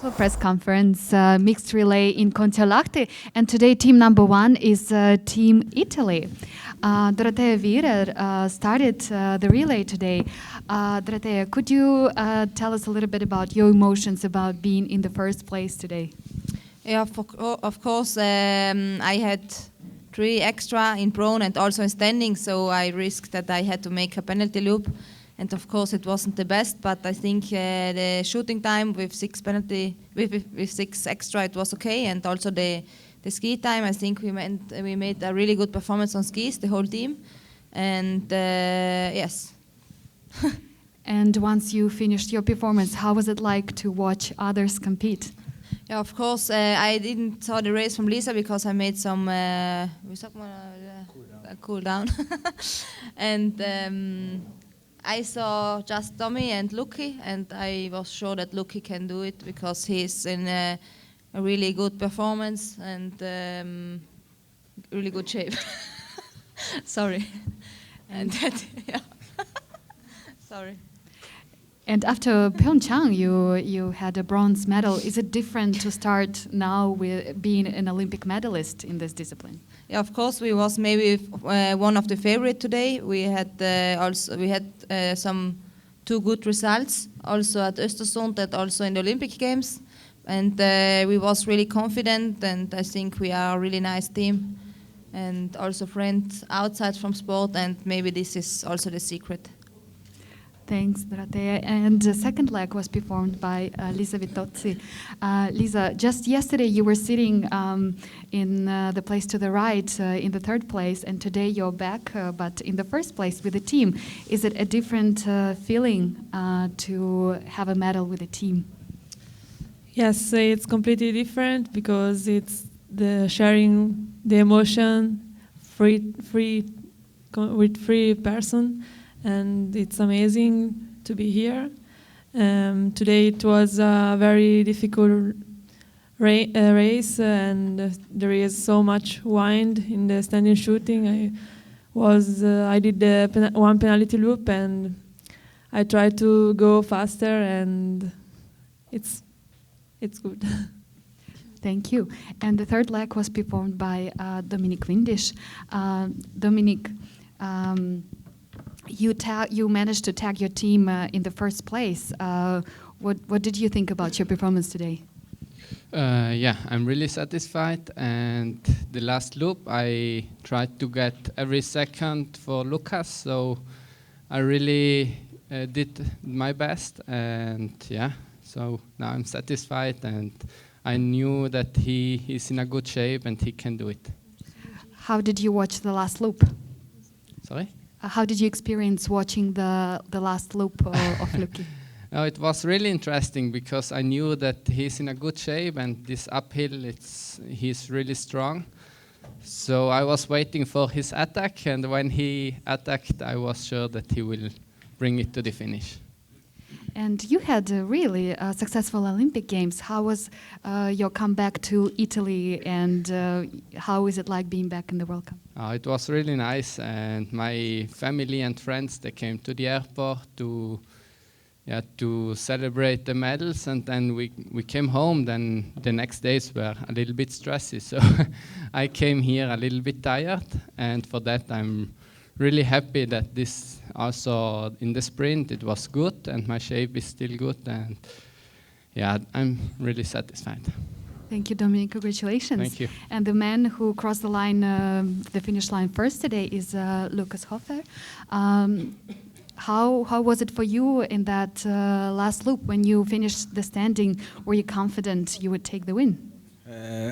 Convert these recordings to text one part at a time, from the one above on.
Press conference, mixed relay in Kontiolahti, and today team number one is Team Italy. Dorothea Wierer started the relay today. Dorothea, could you tell us a little bit about your emotions about being in the first place today? Yeah, of course. I had 3 extra in prone and also in standing, so I risked that I had to make a penalty loop. And of course, it wasn't the best, but I think the shooting time with 6 penalty, with 6 extra, it was okay. And also the ski time, I think we made a really good performance on skis, the whole team. And yes. And once you finished your performance, how was it like to watch others compete? Yeah, of course. I didn't saw the race from Lisa because I made some cool down. And I saw just Tommy and Lucky, and I was sure that Lucky can do it because he's in a really good performance and really good shape. Sorry. And that, yeah. Sorry. And after Pyeongchang, you had a bronze medal. Is it different to start now with being an Olympic medalist in this discipline? Yeah, of course, we was maybe one of the favorite today. We had some 2 good results, also at Östersund and also in the Olympic Games. And we was really confident, and I think we are a really nice team. And also friends outside from sport, and maybe this is also the secret. Thanks, Dorothea. And the second leg was performed by Lisa Vitozzi. Lisa, just yesterday you were sitting in the place to the right in the 3rd place, and today you're back, but in the 1st place with the team. Is it a different feeling to have a medal with a team? Yes, it's completely different because it's the sharing the emotion with 3 person. And it's amazing to be here. Today it was a very difficult race, and there is so much wind in the standing shooting. I did the 1 penalty loop, and I tried to go faster, and it's good. Thank you. And the 3rd leg was performed by Dominic Windisch. Dominic, you managed to tag your team in the 1st place. What did you think about your performance today? Yeah, I'm really satisfied. And the last loop, I tried to get every second for Lucas, so I really did my best. And yeah, so now I'm satisfied, and I knew that he is in a good shape and he can do it. How did you watch the last loop? Sorry? How did you experience watching the last loop of Lucky? No, it was really interesting because I knew that he's in a good shape, and this uphill, he's really strong. So I was waiting for his attack, and when he attacked, I was sure that he will bring it to the finish. And you had really successful Olympic Games. How was your comeback to Italy, and how is it like being back in the World Cup? It was really nice, and my family and friends, they came to the airport to celebrate the medals, and then we came home. Then the next days were a little bit stressy, so I came here a little bit tired, and for that I'm really happy that this also in the sprint it was good, and my shape is still good, and yeah, I'm really satisfied. Thank you, Dominic. Congratulations. Thank you. And the man who crossed the line, the finish line first today is Lukas Hofer. How was it for you in that last loop when you finished the standing? Were you confident you would take the win?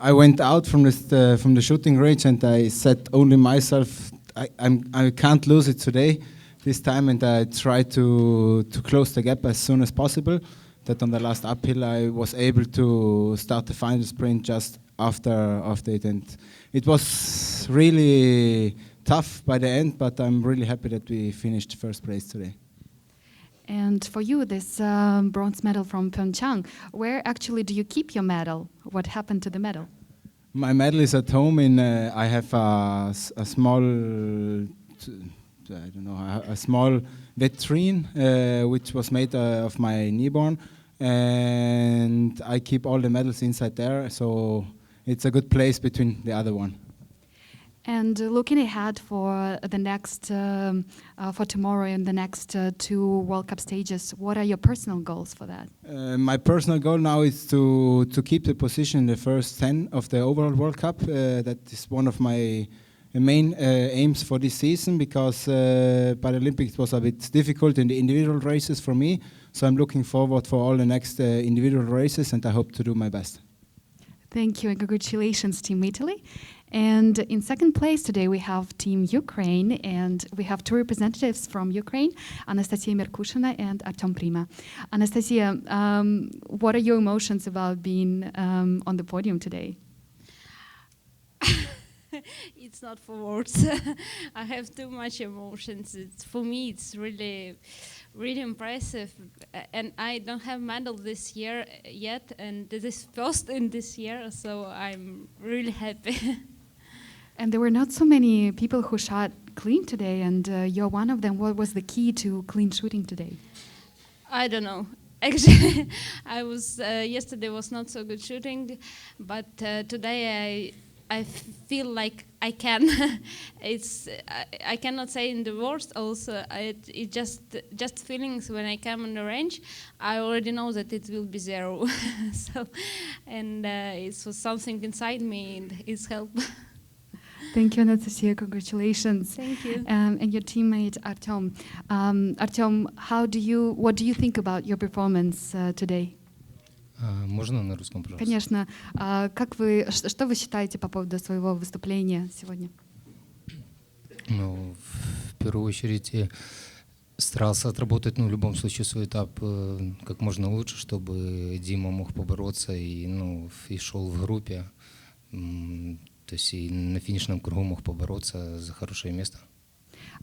I went out from the shooting range, and I said only myself, I can't lose it today, this time, and I tried to close the gap as soon as possible. That on the last uphill I was able to start the final sprint just after it, and it was really tough by the end, but I'm really happy that we finished 1st place today. And for you, this bronze medal from Pyeongchang, where actually do you keep your medal? What happened to the medal? My medal is at home. I have a small, a small vitrine which was made of my newborn, and I keep all the medals inside there, so it's a good place between the other one. And looking ahead for the next, for tomorrow and the next two World Cup stages, what are your personal goals for that? My personal goal now is to keep the position in the first 10 of the overall World Cup. That is one of my main aims for this season, because Paralympics was a bit difficult in the individual races for me. So I'm looking forward for all the next individual races, and I hope to do my best. Thank you and congratulations, Team Italy. And in second place today we have Team Ukraine, and we have two representatives from Ukraine, Anastasia Merkushina and Artem Prima. Anastasia, what are your emotions about being on the podium today? It's not for words. I have too much emotions. For me, it's really, really impressive. And I don't have medal this year yet, and this is first in this year, so I'm really happy. And there were not so many people who shot clean today, and you're one of them. What was the key to clean shooting today? I don't know. Actually, I was yesterday was not so good shooting, but today I feel like I can. I cannot say in the words. Also, it just feelings when I come on the range. I already know that it will be 0. So, and it was something inside me, and it's help. Thank you, Anastasia. Congratulations. Thank you. And your teammate Artem. Artem, what do you think about your performance today? Можно на русском, пожалуйста? Конечно. Что вы считаете по поводу своего выступления сегодня? Ну, в первую очередь старался отработать, в любом случае свой этап как можно лучше, чтобы Дима мог побороться и шел в группе. То есть и на финишном кругу мог побороться за хорошее место.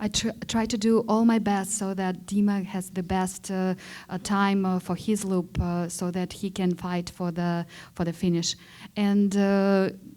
I try to do all my best so that Dima has the best time for his loop, so that he can fight for the finish. And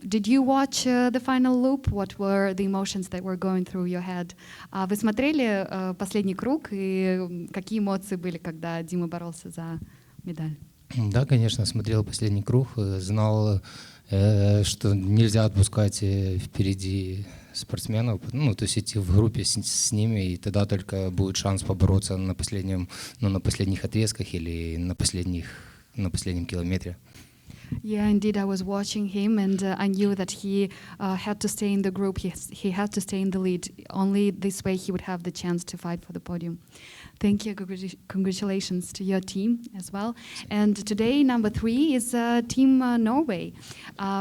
did you watch the final loop? What were the emotions that were going through your head? Вы смотрели последний круг, и какие эмоции были, когда Дима боролся за медаль? Да, конечно, смотрел последний круг, знал, что нельзя отпускать впереди спортсменов, то есть идти в группе с ними, и тогда только будет шанс побороться на последних отрезках или на последнем километре. Yeah, indeed, I was watching him, and I knew that he had to stay in the group. He had to stay in the lead. Only this way he would have the chance to fight for the podium. Thank you. Congratulations to your team as well. And today, number 3 is Team Norway.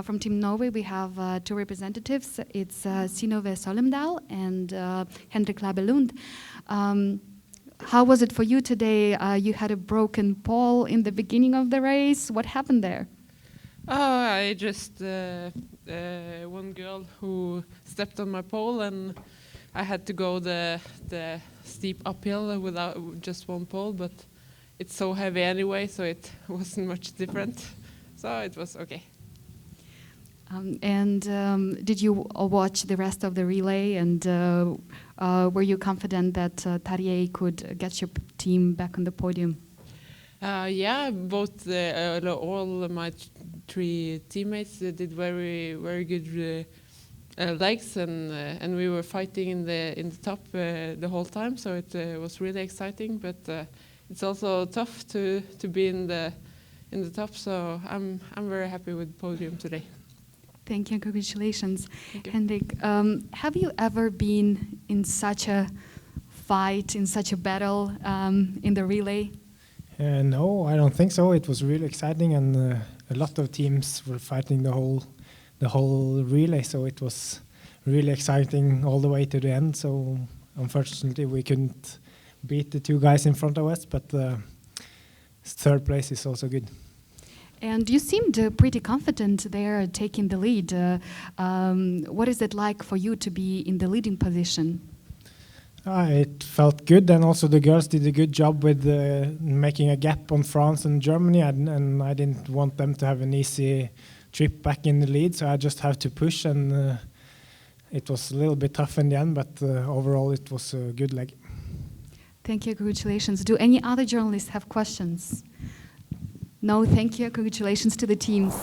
From Team Norway, we have 2 representatives. It's Synnøve Solemdal and Henrik Labelund. How was it for you today? You had a broken pole in the beginning of the race. What happened there? I just one girl who stepped on my pole, and I had to go the steep uphill without just one pole, but it's so heavy anyway, so it wasn't much different. So it was okay. Did you watch the rest of the relay, and were you confident that Tarjei could get your team back on the podium? Yeah, both all my 3 teammates did very, very good legs, and we were fighting in the top the whole time. So it was really exciting, but it's also tough to be in the top. So I'm very happy with the podium today. Thank you and congratulations. Thank you. Henrik, have you ever been in such a fight, in such a battle in the relay? No, I don't think so. It was really exciting, and a lot of teams were fighting the whole relay. So it was really exciting all the way to the end. So unfortunately, we couldn't beat the 2 guys in front of us, but 3rd place is also good. And you seemed pretty confident there, taking the lead. What is it like for you to be in the leading position? It felt good, and also the girls did a good job with making a gap on France and Germany, and I didn't want them to have an easy trip back in the lead, so I just had to push, and it was a little bit tough in the end, but overall it was a good leg. Thank you, congratulations. Do any other journalists have questions? No, thank you. Congratulations to the teams.